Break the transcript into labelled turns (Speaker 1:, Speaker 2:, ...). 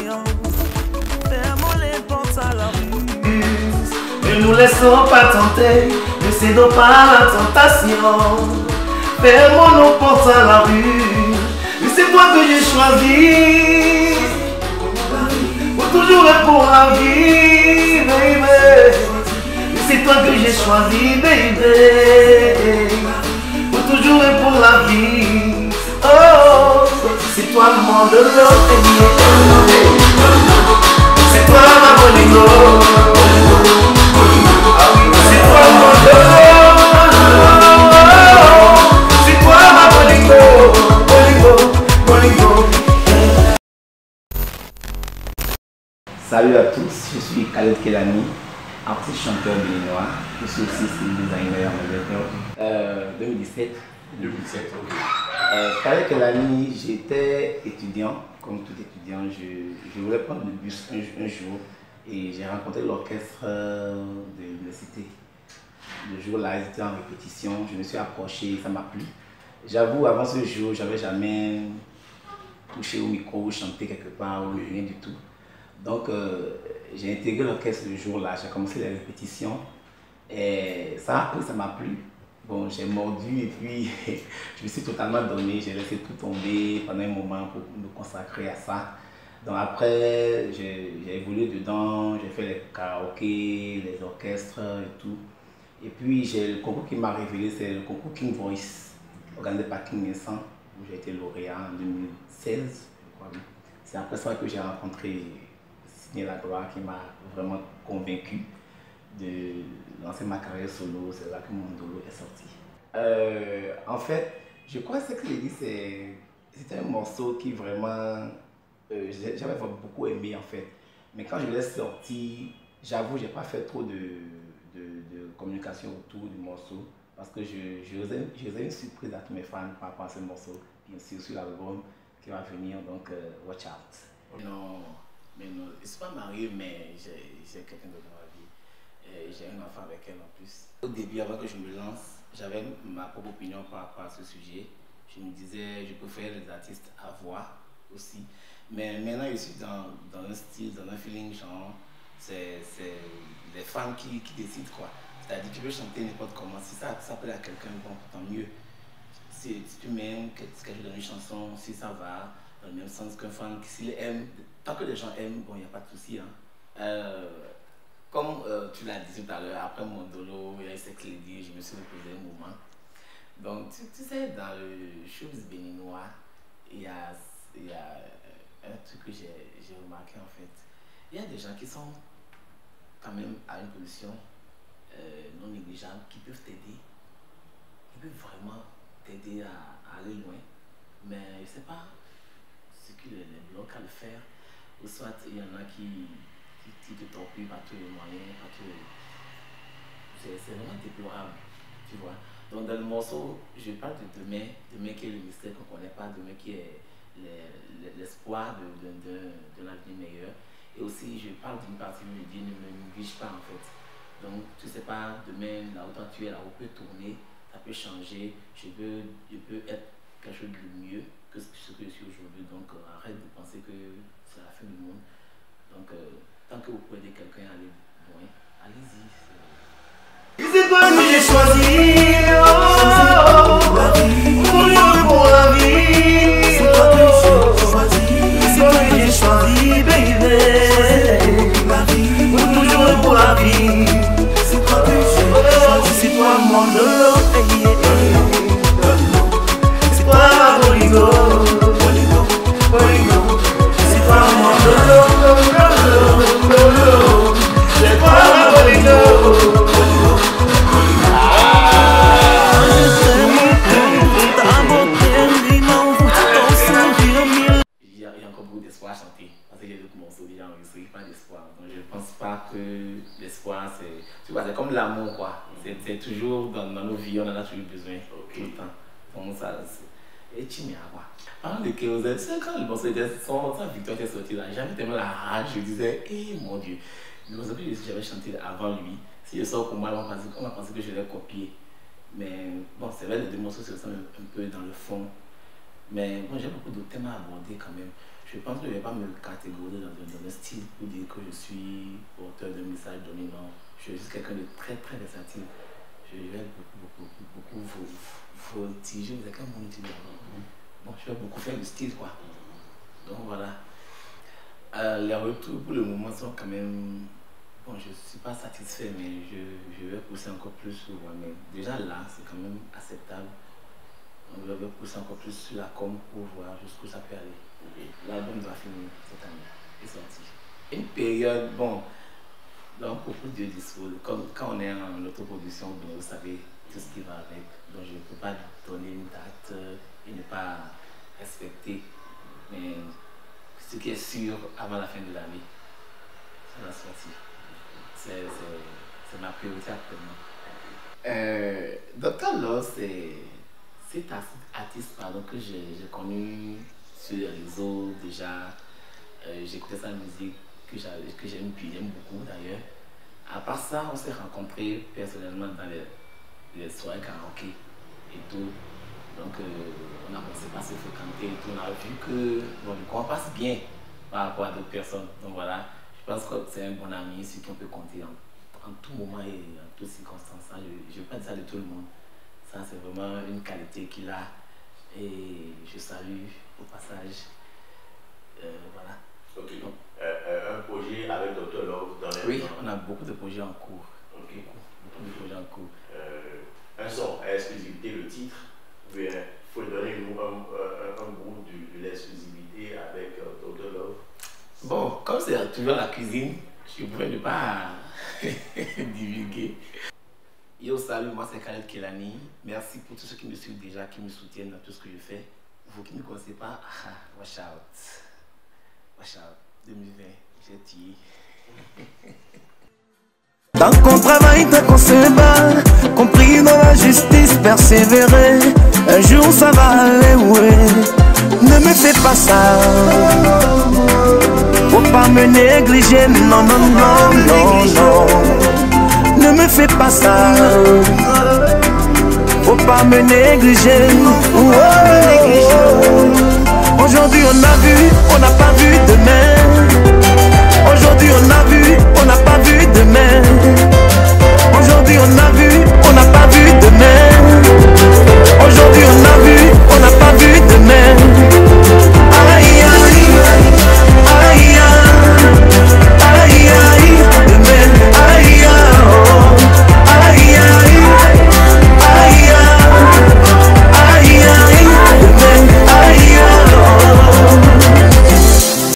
Speaker 1: rien. Fermons les portes à la rue.
Speaker 2: Ne nous laissons pas tenter, ne cédons pas à la tentation. Fermons nos portes à la rue. C'est toi que j'ai choisi. Pour toujours et pour la vie, baby. C'est toi que j'ai choisi, baby. Pour toujours et pour la vie. Oh, c'est toi le monde de l'autre. C'est toi ma bolingo. C'est toi le monde de l'autre. C'est toi ma bolingo. Bolingo. Salut à tous, je suis Khaled Kelani, artiste chanteur béninois. Je suis aussi style designer en 2017.
Speaker 3: 2017, ok.
Speaker 2: Khaled Kelani, j'étais étudiant, comme tout étudiant, je voulais prendre le bus un jour et j'ai rencontré l'orchestre de l'université. Le jour-là, ils étaient en répétition, je me suis approché, ça m'a plu. J'avoue, avant ce jour, j'avais jamais touché au micro ou chanté quelque part ou rien du tout. Donc, j'ai intégré l'orchestre le jour-là, j'ai commencé les répétitions et ça m'a plu. Bon, j'ai mordu et puis je me suis totalement donné, j'ai laissé tout tomber pendant un moment pour me consacrer à ça. Donc après, j'ai évolué dedans, j'ai fait les karaokés, les orchestres et tout. Et puis, j'ai le concours qui m'a révélé, c'est le concours King Voice, organisé par King Vincent, où j'ai été lauréat en 2016, je crois. C'est après ça que j'ai rencontré Signé La Gloire qui m'a vraiment convaincu de lancer ma carrière solo. C'est là que mon Ndolo est sorti. En fait, je crois que ce que j'ai dit, c'était un morceau qui vraiment, j'avais beaucoup aimé en fait. Mais quand je l'ai sorti, j'avoue, j'ai pas fait trop de communication autour du morceau parce que je faisais une surprise à tous mes fans par rapport à ce morceau, bien sûr sur l'album qui va venir, donc watch out. Non, mais non, je ne suis pas marié, mais j'ai quelqu'un d'autre dans la vie. J'ai un enfant avec elle en plus. Au début, avant que je me lance, j'avais ma propre opinion par rapport à ce sujet. Je me disais, je préfère les artistes à voix aussi. Mais maintenant, je suis dans un style, dans un feeling genre, c'est les fans qui décident quoi. C'est-à-dire que tu peux chanter n'importe comment. Si ça plaît à quelqu'un, bon, tant mieux. Si tu m'aimes, qu'est-ce que je donne une chanson, si ça va dans le même sens qu'un fan, s'il aime, tant que les gens aiment, bon, il n'y a pas de souci. Hein. Comme tu l'as dit tout à l'heure, après mon Ndolo, il y a eu ce qu'il dit, je me suis reposé un moment. Donc, tu sais, dans le shows béninois, il y a un truc que j'ai remarqué en fait. Il y a des gens qui sont quand même à une position non négligeable, qui peuvent t'aider, qui peuvent vraiment t'aider à aller loin. Mais je ne sais pas ce qui les bloque à le faire. Ou soit il y en a qui te torpillent par tous les moyens, c'est vraiment déplorable, tu vois. Donc dans le morceau, je parle de demain qui est le mystère qu'on ne connaît pas, demain qui est l'espoir d'un avenir meilleur. Et aussi, je parle d'une partie où je dis ne me néglige pas en fait. Donc tu ne sais pas, demain, là où toi tu es, là où peut tourner, ça peut changer, je peux être quelque chose de mieux que ce que je suis aujourd'hui. Donc arrête de penser que c'est la fin du monde. Donc tant que vous pouvez aider quelqu'un à aller loin, allez-y. C'est toi que j'ai choisi, pour la vie. C'est toi que j'ai choisi, c'est toi que j'ai choisi, baby. Pour toujours et pour la vie. C'est toi que j'ai choisi, c'est toi mon Ndolo. C'est toi ma bolingo. C'est toi mon Ndolo. C'est toi ma bolingo. Il y a encore beaucoup d'espoir à chanter parce qu'il y a d'autres morceaux déjà enregistrés, pas d'espoir. Donc je ne pense pas que l'espoir c'est. Tu vois, c'est comme l'amour quoi. C'est toujours dans nos vies, on en a toujours besoin tout le temps. Donc ça. Et tu m'y as quoi. Parlant de Kérosène, c'est quand le morceau était sa victoire était sortie là, j'avais tellement la rage, je disais, eh mon Dieu, le morceau que j'avais chanté avant lui, si je sors pour moi, on va penser que je l'ai copié. Mais bon, c'est vrai, les deux morceaux se ressemblent un peu dans le fond. Mais bon, j'ai beaucoup de thèmes à aborder quand même. Je je pense que je ne vais pas me catégoriser dans un style pour dire que je suis auteur d'un message donné. Non, je suis juste quelqu'un de très très versatile. Je vais beaucoup voltiger, c'est comme mon étudiant. Bon, je vais beaucoup faire du style, quoi. Donc voilà. Les retours pour le moment sont quand même... Bon, je ne suis pas satisfait, mais je vais pousser encore plus souvent. Mais déjà là, c'est quand même acceptable. On va pousser encore plus sur la com pour voir jusqu'où ça peut aller. L'album doit finir cette année. Il est sorti. Une période, bon, donc beaucoup de discours. Comme quand on est en autoproduction, vous savez tout ce qui va avec. Donc je ne peux pas donner une date et ne pas respecter. Mais ce qui est sûr, avant la fin de l'année, ça va sortir. C'est ma priorité actuellement. Dr. Love, c'est cet artiste que j'ai connu sur les réseaux déjà. J'écoutais sa musique que j'aime beaucoup d'ailleurs. À part ça, on s'est rencontrés personnellement dans les soirées karaoké et tout. Donc on a commencé par se fréquenter et tout. On a vu que bon, on passe bien par rapport à d'autres personnes. Donc voilà, je pense que c'est un bon ami sur qui on peut compter en tout moment et en toutes circonstances. Je ne veux pas dire ça de tout le monde. Ça, c'est vraiment une qualité qu'il a. Et je salue au passage. Voilà.
Speaker 3: Ok. Donc, un projet avec Dr. Love dans les...
Speaker 2: Oui, on a beaucoup de projets en cours. Okay. Beaucoup de projets en cours.
Speaker 3: Un son à exclusivité, le titre. Il faut donner un bout de l'exclusivité avec Dr. Love.
Speaker 2: Bon, comme c'est toujours la cuisine, je ne pouvais pas divulguer. Yo, salut, moi c'est Khaled Kelani. Merci pour tous ceux qui me suivent déjà, qui me soutiennent dans tout ce que je fais. Vous qui ne me connaissez pas, watch out. Watch out. 2020, j'ai tué.
Speaker 1: Tant qu'on travaille, tant qu'on se bat, compris dans la justice, persévérer. Un jour ça va aller, ouais. Ne me fais pas ça. Faut pas me négliger, non, non, non, non, non. Ne me fais pas ça. Faut pas me négliger. Aujourd'hui on a vu, on n'a pas vu.